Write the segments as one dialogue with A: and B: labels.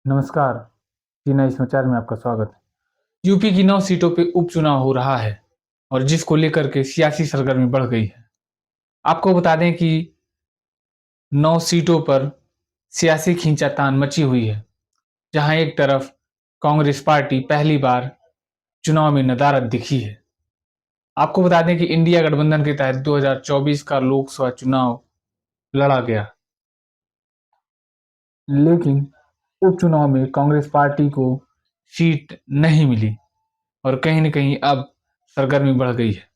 A: नमस्कार। जी नए समाचार में आपका स्वागत है। यूपी की 9 सीटों पे उपचुनाव हो रहा है और जिसको लेकर के सियासी सरगर्मी बढ़ गई है। आपको बता दें कि 9 सीटों पर सियासी खींचातान मची हुई है, जहां एक तरफ कांग्रेस पार्टी पहली बार चुनाव में नदारद दिखी है। आपको बता दें कि इंडिया गठबंधन के तहत 2024 का लोकसभा चुनाव लड़ा गया, लेकिन उपचुनाव में कांग्रेस पार्टी को सीट नहीं मिली और कहीं न कहीं अब सरगर्मी बढ़ गई है।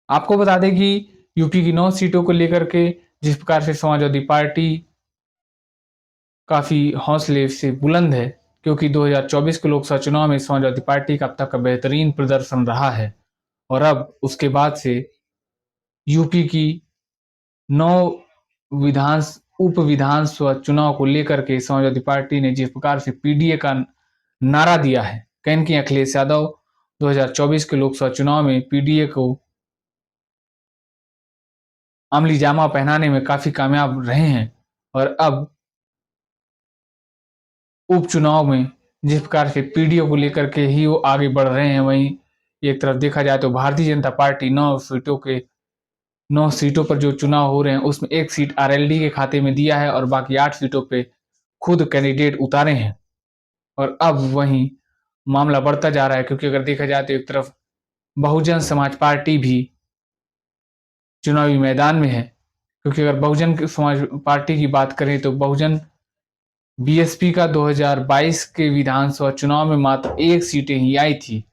A: आपको बता दें कि यूपी की 9 सीटों को लेकर के जिस प्रकार से समाजवादी पार्टी काफ़ी हौसले से बुलंद है, क्योंकि 2024 के लोकसभा चुनाव में समाजवादी पार्टी का अब तक का बेहतरीन प्रदर्शन रहा है और अब उसके बाद से यूपी की 9 उप विधानसभा चुनाव को लेकर के समाजवादी पार्टी ने जिस प्रकार से पीडीए का नारा दिया है, कहीं न कहीं अखिलेश यादव 2024 के लोकसभा चुनाव में पीडीए को अमली जामा पहनाने में काफ़ी कामयाब रहे हैं और अब उपचुनाव में जिस प्रकार से पीडीओ को लेकर के ही वो आगे बढ़ रहे हैं, वहीं एक तरफ देखा जाए तो भारतीय जनता पार्टी 9 सीटों पर जो चुनाव हो रहे हैं उसमें एक सीट आरएलडी के खाते में दिया है और बाकी 8 सीटों पे खुद कैंडिडेट उतारे हैं। और अब वहीं मामला बढ़ता जा रहा है, क्योंकि अगर देखा जाए तो एक तरफ बहुजन समाज पार्टी भी चुनावी मैदान में है, क्योंकि अगर बहुजन समाज पार्टी की बात करें तो बहुजन बीएसपी का 2022 के विधानसभा चुनाव में मात्र 1 सीटें ही आई थी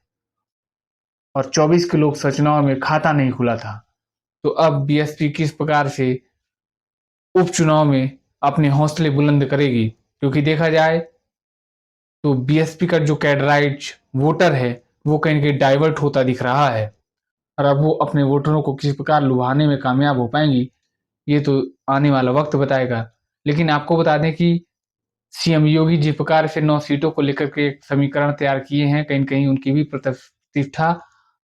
A: और 24 के लोकसभा चुनाव में खाता नहीं खुला था। तो अब बीएसपी किस प्रकार से उपचुनाव में अपने हौसले बुलंद करेगी, क्योंकि देखा जाए तो बीएसपी का जो कैडराइट वोटर है वो कहीं न कहीं डाइवर्ट होता दिख रहा है और अब वो अपने वोटरों को किस प्रकार लुभाने में कामयाब हो पाएंगी, ये तो आने वाला वक्त बताएगा। लेकिन आपको बता दें कि सीएम योगी जिस प्रकार से 9 सीटों को लेकर के एक समीकरण तैयार किए हैं, कहीं न कहीं उनकी भी प्रतिष्ठा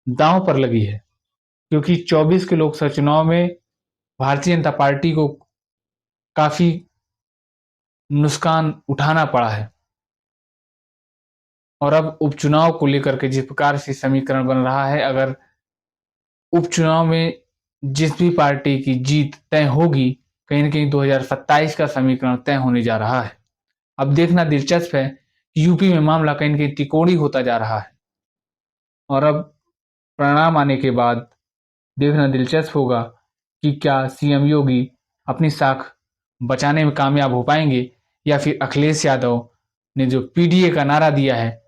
A: दांव पर लगी है, क्योंकि 24 के लोकसभा चुनाव में भारतीय जनता पार्टी को काफ़ी नुकसान उठाना पड़ा है और अब उपचुनाव को लेकर के जिस प्रकार से समीकरण बन रहा है, अगर उपचुनाव में जिस भी पार्टी की जीत तय होगी, कहीं न कहीं 2027 का समीकरण तय होने जा रहा है। अब देखना दिलचस्प है कि यूपी में मामला कहीं न कहीं त्रिकोणीय होता जा रहा है और अब परिणाम आने के बाद देखना दिलचस्प होगा कि क्या सीएम योगी अपनी साख बचाने में कामयाब हो पाएंगे या फिर अखिलेश यादव ने जो पीडीए का नारा दिया है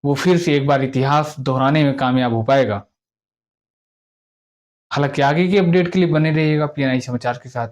A: वो फिर से एक बार इतिहास दोहराने में कामयाब हो पाएगा। हालांकि आगे की अपडेट के लिए बने रहिएगा पीएनआई समाचार के साथ।